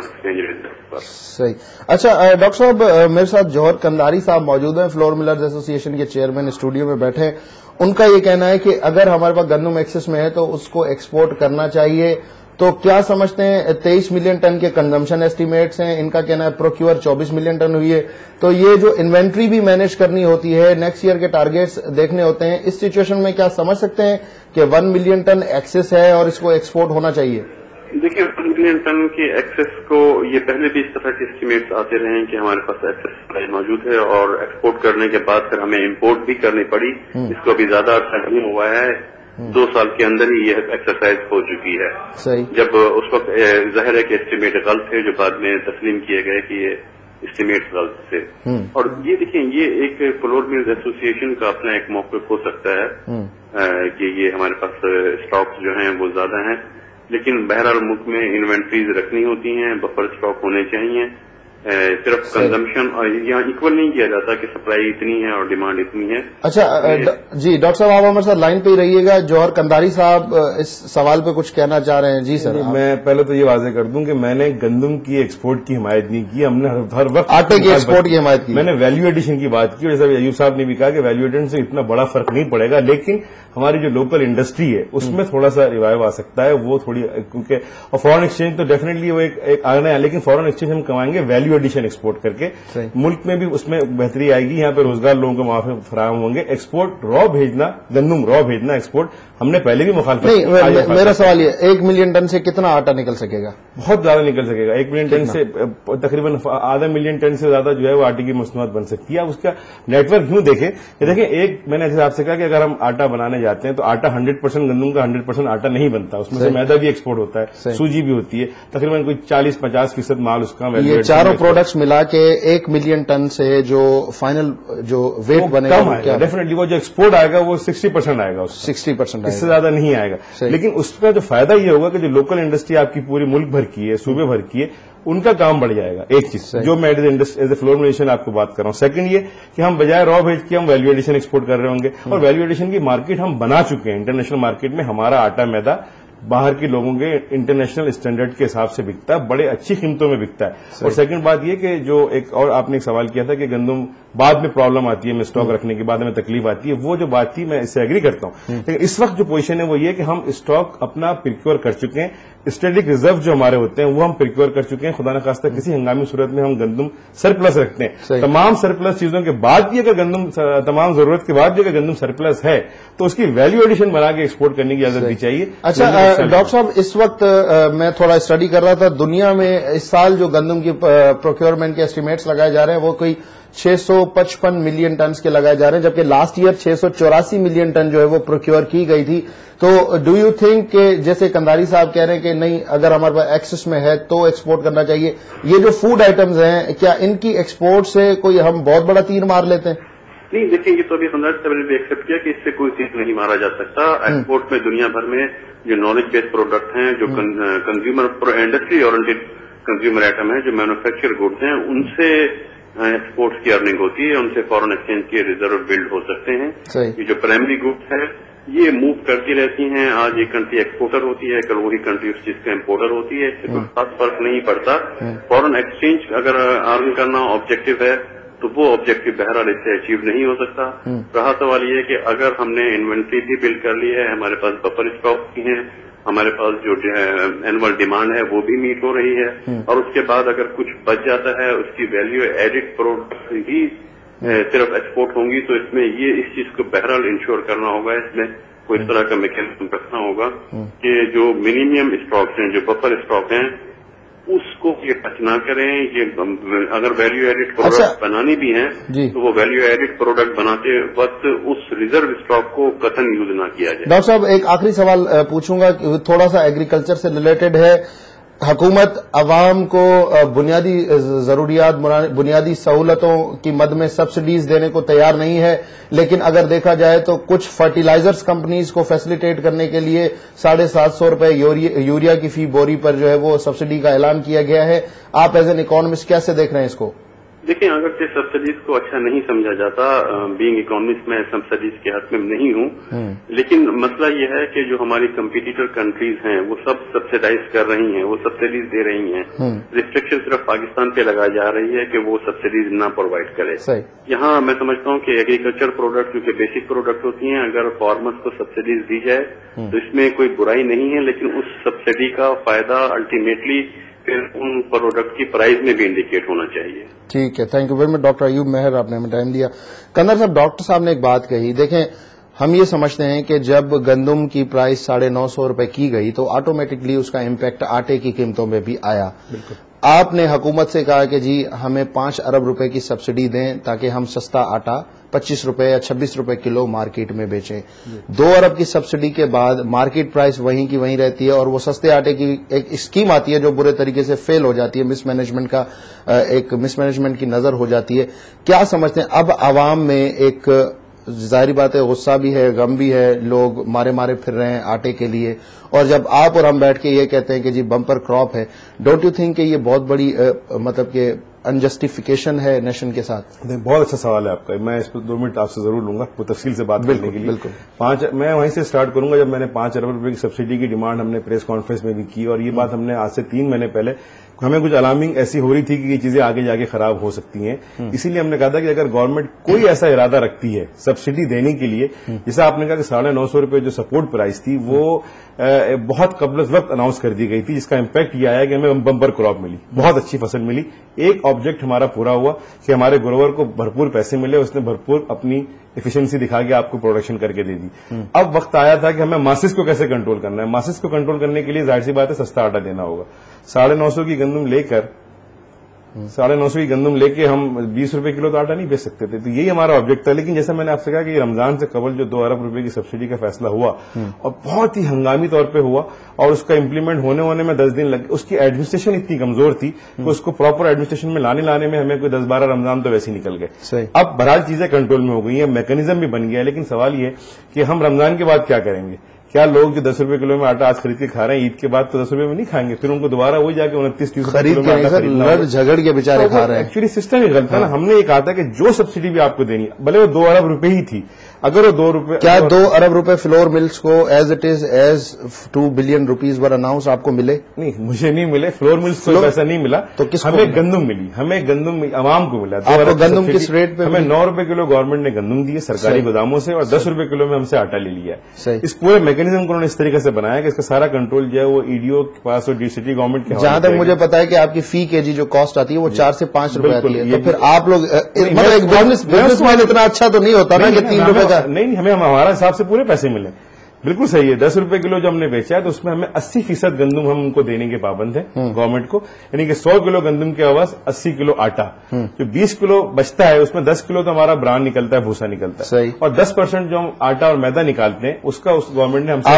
Exchange rate पर। सही। अच्छा डॉक्टर साहब, मेरे साथ जौहर कंधारी साहब मौजूद हैं, फ्लोर मिलर्स एसोसिएशन के चेयरमैन, स्टूडियो में बैठे हैं। उनका ये कहना है कि अगर हमारे पास गंदम एक्सेस में है तो उसको एक्सपोर्ट करना चाहिए। तो क्या समझते हैं, 23 मिलियन टन के कंजम्पशन एस्टीमेट्स हैं, इनका कहना है प्रोक्योर 24 मिलियन टन हुई है, तो ये जो इन्वेंट्री भी मैनेज करनी होती है, नेक्स्ट ईयर के टारगेट्स देखने होते हैं, इस सिचुएशन में क्या समझ सकते हैं कि 1 मिलियन टन एक्सेस है और इसको एक्सपोर्ट होना चाहिए? देखिए, 1 मिलियन टन के एक्सेस को ये पहले भी इस तरह के एस्टीमेट्स आते रहे हैं कि हमारे पास एक्सेस सप्लाई मौजूद है और एक्सपोर्ट करने के बाद फिर हमें इंपोर्ट भी करनी पड़ी। इसको अभी ज्यादा अर्सा नहीं हुआ है, 2 साल के अंदर ही यह एक्सरसाइज हो चुकी है। सही। जब उस वक्त जाहिर है कि एस्टीमेट गलत थे, जो बाद में तस्लीम किए गए कि ये एस्टीमेट गलत थे। और ये देखिए, ये एक फ्लोर मिल्स एसोसिएशन का अपना एक मौक़िफ़ हो सकता है कि ये हमारे पास स्टॉक्स जो हैं वो ज्यादा हैं, लेकिन बहरहाल मुल्क में इन्वेंट्रीज रखनी होती हैं, बफर स्टॉक होने चाहिए। सिर्फ कंजम्पशन और यहाँ इक्वल नहीं किया जाता कि सप्लाई इतनी है और डिमांड इतनी है। अच्छा जी डॉक्टर साहब, आप हमारे साथ लाइन पे ही रहिएगा। जौहर कंधारी साहब इस सवाल पे कुछ कहना चाह रहे हैं। जी सर। मैं पहले तो ये वाजे कर दूं कि मैंने गंदम की एक्सपोर्ट की हिमायत नहीं की, हमने हर वक्त आटे की एक्सपोर्ट की हिमायत की। मैंने वैल्यू एडिशन की बात की, और जैसा अयूब साहब ने भी कहा कि वैल्यू एडिशन से इतना बड़ा फर्क नहीं पड़ेगा, लेकिन हमारी जो लोकल इंडस्ट्री है उसमें थोड़ा सा रिवाइव आ सकता है, वो थोड़ी, क्योंकि और फॉरेन एक्सचेंज तो डेफिनेटली वो एक आना है, लेकिन फॉरेन एक्सचेंज हम कमाएंगे वैल्यू एडिशन एक्सपोर्ट करके, मुल्क में भी उसमें बेहतरी आएगी, यहाँ पे रोजगार लोगों को मौके फराहम होंगे। एक्सपोर्ट रॉ भेजना, गंदम रॉ भेजना एक्सपोर्ट हमने पहले भी मुखालफत नहीं। मेरा सवाल ये, 1 मिलियन टन से कितना आटा निकल सकेगा? बहुत ज्यादा निकल सकेगा। 1 मिलियन टन से तकरीबन आधा मिलियन टन से ज्यादा जो है वो आटे की मसनूआत बन सकती है। आप उसका नेटवर्क यूं देखें, एक मैंने जैसे आपसे कहा कि अगर हम आटा बनाने जाते हैं तो आटा 100% गंदम का 100% आटा नहीं बनता, उसमें से मैदा भी एक्सपोर्ट होता है, सूजी भी होती है, तकरीबन कोई 40-50% माल उसका। ये चारों प्रोडक्ट्स मिला के 1 मिलियन टन से जो फाइनल जो वेट बनेगा कम आएगा, डेफिनेटली वो जो एक्सपोर्ट आएगा वो 60% आएगा, 60%, इससे ज्यादा नहीं आएगा। लेकिन उसका जो फायदा ये होगा कि जो लोकल इंडस्ट्री आपकी पूरी मुल्क भर की है, सूबे भर की है, उनका काम बढ़ जाएगा। एक चीज जो मैं एज ए फ्लोर एडिशन आपको बात कर रहा हूँ। सेकंड ये कि हम बजाय रॉ भेज के हम वैल्यू एडिशन एक्सपोर्ट कर रहे होंगे, और वैल्यू एडिशन की मार्केट हम बना चुके हैं। इंटरनेशनल मार्केट में हमारा आटा मैदा बाहर के लोगों के इंटरनेशनल स्टैंडर्ड के हिसाब से बिकता है, बड़े अच्छी कीमतों में बिकता है। और सेकंड बात ये कि जो एक और आपने एक सवाल किया था कि गंदम बाद में प्रॉब्लम आती है, में स्टॉक रखने के बाद में तकलीफ आती है, वो जो बात थी मैं इससे एग्री करता हूं। लेकिन इस वक्त जो पोजीशन है वो ये कि हम स्टॉक अपना प्रिक्योर कर चुके हैं, स्ट्रेटेजिक रिजर्व जो हमारे होते हैं वो हम प्रिक्योर कर चुके हैं। खुदा न खास्ता किसी हंगामी सूरत में हम गंदम सरप्लस रखते हैं। तमाम सरप्लस चीजों के बाद भी अगर गंदम, तमाम जरूरत के बाद भी अगर गंदम सरप्लस है तो उसकी वैल्यू एडिशन बना के एक्सपोर्ट करने की इजाजत भी चाहिए। अच्छा डॉक्टर साहब, इस वक्त मैं थोड़ा स्टडी कर रहा था, दुनिया में इस साल जो गंदम की प्रोक्योरमेंट के एस्टीमेट्स लगाए जा रहे हैं वो कोई 655 मिलियन टन के लगाए जा रहे हैं, जबकि लास्ट ईयर 684 मिलियन टन जो है वो प्रोक्योर की गई थी। तो डू यू थिंक कि जैसे कंधारी साहब कह रहे हैं कि नहीं, अगर हमारे पास एक्सेस में है तो एक्सपोर्ट करना चाहिए, ये जो फूड आइटम्स हैं क्या इनकी एक्सपोर्ट से कोई हम बहुत बड़ा तीर मार लेते हैं? नहीं, देखिए, ये तो अभी कंधारी साहब ने भी एक्सेप्ट किया कि इससे कोई तीर नहीं मारा जा सकता। एक्सपोर्ट में दुनिया भर में जो नॉलेज बेस्ड प्रोडक्ट हैं, जो consumer industry oriented consumer item है, जो मैन्युफैक्चर गुड्स हैं, उनसे एक्सपोर्ट्स की अर्निंग होती है, उनसे फॉरेन एक्सचेंज के रिजर्व बिल्ड हो सकते हैं। ये जो प्राइमरी गुड्स है ये मूव करती रहती हैं। आज एक कंट्री एक्सपोर्टर होती है, कल वही कंट्री उस चीज का इम्पोर्टर होती है, इससे कोई खास फर्क नहीं पड़ता। फॉरेन एक्सचेंज अगर अर्न करना ऑब्जेक्टिव है तो वो ऑब्जेक्टिव बहरहाल इससे अचीव नहीं हो सकता। रहा सवाल ये है कि अगर हमने इन्वेंट्री भी बिल्ड कर ली है, हमारे पास बफर स्टॉक भी हैं, हमारे पास जो एनुअल डिमांड है वो भी मीट हो रही है, और उसके बाद अगर कुछ बच जाता है उसकी वैल्यू एडिड प्रोडक्ट ही सिर्फ एक्सपोर्ट होंगी, तो इसमें ये इस चीज को बहरहाल इंश्योर करना होगा, इसमें कोई इस तरह का मैकेनिज्म रखना होगा कि जो मिनिमम स्टॉक्स हैं, जो बफर स्टॉक हैं, उसको ये टच ना करें। ये अगर वैल्यू एडिड प्रोडक्ट बनानी भी है तो वो वैल्यू एडिड प्रोडक्ट बनाते वक्त उस रिजर्व स्टॉक को कतन यूज ना किया जाए। डॉक्टर साहब, एक आखिरी सवाल पूछूंगा, थोड़ा सा एग्रीकल्चर से रिलेटेड है। हुकूमत अवाम को बुनियादी जरूरियात, बुनियादी सहूलतों की मद में सब्सिडीज देने को तैयार नहीं है, लेकिन अगर देखा जाए तो कुछ फर्टिलाइजर्स कंपनीज को फैसिलिटेट करने के लिए 750 रुपए यूरिया की फी बोरी पर जो है वो सब्सिडी का ऐलान किया गया है। आप एज एन इकोनॉमिस्ट कैसे देख रहे हैं इसको? देखिए, अगर से सब्सिडीज को अच्छा नहीं समझा जाता, बीइंग इकोनॉमिस्ट मैं सब्सिडीज के हक में नहीं हूँ, लेकिन मसला ये है कि जो हमारी कंपटीटर कंट्रीज हैं वो सब सब्सिडाइज कर रही हैं, वो सब्सिडीज दे रही हैं। रिस्ट्रिक्शन सिर्फ पाकिस्तान पे लगाई जा रही है कि वो सब्सिडीज ना प्रोवाइड करे। यहाँ मैं समझता हूँ कि एग्रीकल्चर प्रोडक्ट जो कि बेसिक प्रोडक्ट होती हैं, अगर फार्मर्स को सब्सिडीज दी जाए तो इसमें कोई बुराई नहीं है, लेकिन उस सब्सिडी का फायदा अल्टीमेटली फिर उन प्रोडक्ट की प्राइस में भी इंडिकेट होना चाहिए। ठीक है, thank you very much doctor Ayub Mehar, आपने हमें टाइम दिया। कंदर साहब, डॉक्टर साहब ने एक बात कही, देखें हम ये समझते हैं कि जब गंदम की प्राइस 950 रुपए की गई तो ऑटोमेटिकली उसका इम्पैक्ट आटे की कीमतों में भी आया। आपने हुकूमत से कहा कि जी हमें 5 अरब रुपए की सब्सिडी दें ताकि हम सस्ता आटा 25 रुपए या 26 रुपए किलो मार्केट में बेचें। 2 अरब की सब्सिडी के बाद मार्केट प्राइस वहीं की वहीं रहती है और वो सस्ते आटे की एक स्कीम आती है जो बुरे तरीके से फेल हो जाती है, मिसमैनेजमेंट की नजर हो जाती है। क्या समझते हैं, अब आवाम में एक जाहिर बात है गुस्सा भी है, गम भी है, लोग मारे मारे फिर रहे हैं आटे के लिए, और जब आप और हम बैठ के ये कहते हैं कि जी बम्पर क्रॉप है, डोंट यू थिंक कि ये बहुत बड़ी मतलब कि अनजस्टिफिकेशन है नेशन के साथ? बहुत अच्छा सवाल है आपका, मैं इस पर 2 मिनट आपसे जरूर लूंगा तफसील से बात करने के लिए। बिल्कुल, मैं वहीं से स्टार्ट करूंगा जब मैंने 5 अरब रुपए की सब्सिडी की डिमांड हमने प्रेस कॉन्फ्रेंस में भी की, और ये बात हमने आज से 3 महीने पहले, हमें कुछ अलार्मिंग ऐसी हो रही थी कि ये चीजें आगे जाके खराब हो सकती हैं, इसीलिए हमने कहा था कि अगर गवर्नमेंट कोई ऐसा इरादा रखती है सब्सिडी देने के लिए, जैसा आपने कहा कि 950 रुपए जो सपोर्ट प्राइस थी वो बहुत कबल वक्त अनाउंस कर दी गई थी, जिसका इम्पैक्ट ये आया कि हमें बम्पर क्रॉप मिली, बहुत अच्छी फसल मिली। एक ऑब्जेक्ट हमारा पूरा हुआ कि हमारे ग्रोवर को भरपूर पैसे मिले, उसने भरपूर अपनी एफिशिएंसी दिखा के आपको प्रोडक्शन करके दे दी। अब वक्त आया था कि हमें मासिस को कैसे कंट्रोल करना है। मासिस को कंट्रोल करने के लिए जाहिर सी बात है सस्ता आटा देना होगा। 950 की गंदम लेकर 950 की गंदम लेके हम 20 रुपए किलो तो आटा नहीं बेच सकते थे, तो यही हमारा ऑब्जेक्ट था। लेकिन जैसा मैंने आपसे कहा कि रमजान से कबल जो 2 अरब रुपए की सब्सिडी का फैसला हुआ और बहुत ही हंगामी तौर पे हुआ और उसका इम्प्लीमेंट होने में 10 दिन लगे, उसकी एडमिनिस्ट्रेशन इतनी कमजोर थी कि उसको प्रॉपर एडमिनिस्ट्रेशन में लाने में हमें कोई 10-12 रमजान तो वैसे ही निकल गए। अब बहरहाल चीजें कंट्रोल में हो गई है, मैकेनिज्म भी बन गया है, लेकिन सवाल ये कि हम रमजान के बाद क्या करेंगे? क्या लोग जो 10 रुपए किलो में आटा आज खरीद के खा रहे हैं, ईद के बाद तो 10 रुपए में नहीं खाएंगे, फिर उनको दोबारा वही जाके 29-30 रुपए किलो में आटा खरीदना, लड़ झगड़ के बेचारे खा रहे हैं। एक्चुअली सिस्टम ही गलत है ना। हमने ये कहा था कि जो सब्सिडी भी आपको देनी है, भले वो 2 अरब रुपए ही थी, अगर वो 2 रुपए, क्या 2 अरब रुपए फ्लोर मिल्स को as it is as 2 billion rupees were announce आपको मिले? नहीं, मुझे नहीं मिले, फ्लोर मिल्स को पैसा नहीं मिला, तो किस हमें गंदम मिली, हमें गंदम आवाम को मिला। आपको गंदम किस रेट पे? हमें 9 रुपए किलो गवर्नमेंट ने गंदम दी है सरकारी गोदामों से और 10 रुपए किलो में हमसे आटा ले लिया है। इस पूरे मैकेनिज्म को उन्होंने इस तरीके से बनाया कि इसका सारा कंट्रोल जो है वो ईडीओ के पास और सिटी गवर्नमेंट के। जहां तक मुझे पता है कि आपकी फी केजी जो कॉस्ट आती है वो 4 से 5 रुपए आती है, तो फिर आप लोग मतलब एक बिजनेसमैन इतना अच्छा तो नहीं होता ना कि 3 रुपए का। नहीं, हमें हमारा हिसाब से पूरे पैसे मिले। बिल्कुल सही है, 10 रुपए किलो जो हमने बेचा है तो उसमें हमें 80% गंदम हम उनको देने के पाबंद है गवर्नमेंट को, यानी कि 100 किलो गंदम के आवाज 80 किलो आटा, जो 20 किलो बचता है उसमें 10 किलो तो हमारा ब्रान निकलता है, भूसा निकलता है, और 10% जो हम आटा और मैदा निकालते हैं उसका उस गवर्नमेंट ने हमसे।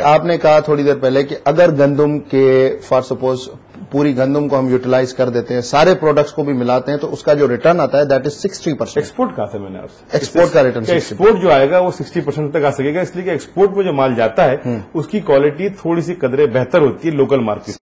आपने कहा थोड़ी देर पहले कि अगर गंदम के फॉर सपोज पूरी गंदम को हम यूटिलाइज कर देते हैं, सारे प्रोडक्ट्स को भी मिलाते हैं, तो उसका जो रिटर्न आता है दैट इज 60%। एक्सपोर्ट कहा था मैंने आपसे, एक्सपोर्ट का रिटर्न, एक्सपोर्ट जो आएगा वो 60% तक आ सकेगा, इसलिए कि एक्सपोर्ट में जो माल जाता है उसकी क्वालिटी थोड़ी सी कदरे बेहतर होती है लोकल मार्केट